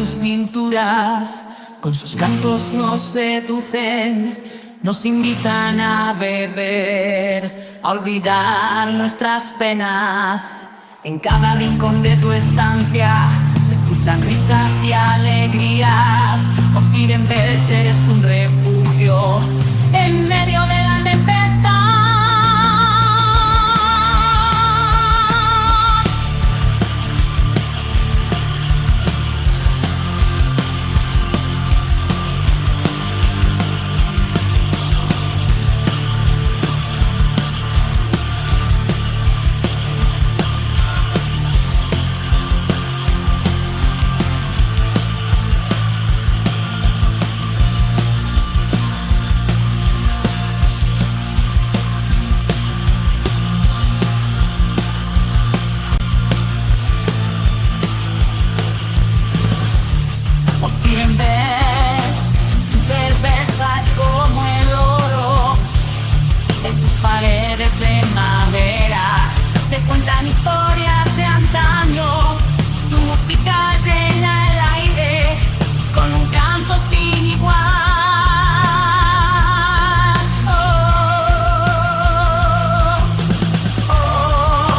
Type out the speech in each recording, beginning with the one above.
tus pinturas, con sus cantos nos seducen, nos invitan a beber, a olvidar nuestras penas. En cada rincón de tu estancia se escuchan risas y alegrías. Osirembelch, eres un refugio en medio de la tempestad. Osirembelch, tu cerveza es como el oro. En tus paredes de madera se cuentan historias de antaño. Tu música llena el aire con un canto sin igual.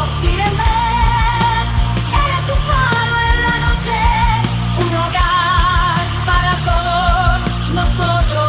Osirembelch, eres un faro en la noche, un hogar para todos nosotros.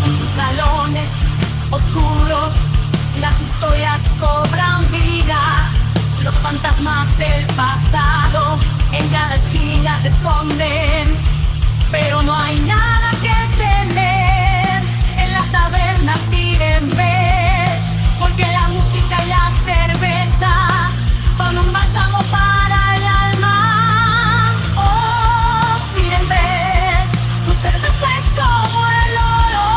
En tus salones oscuros las historias cobran vida. Los fantasmas del pasado en cada esquina se esconden, pero no hay nada que temer en la taberna Osirembelch, porque la música y la cerveza son un bálsamo para el alma. Osirembelch, tu cerveza es como el oro.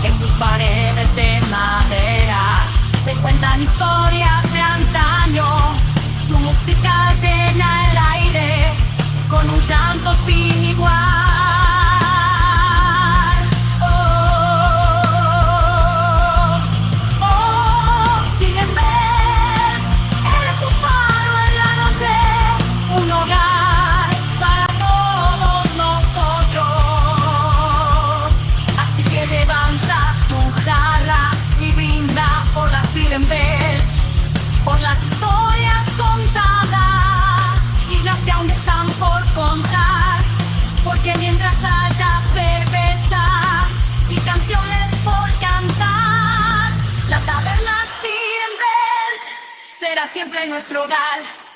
En tus paredes de madera se cuentan historias de antaño. Tu música llena el aire con un canto sin igual. Osirembelch, eres un faro en la noche, un hogar para todos nosotros. Así que levanta tu jarra y brinda por la Osirembelch, por las historias contadas y las que aún están por contar, porque mientras haya cerveza y canciones por cantar, la taberna Osirembelch será siempre nuestro hogar.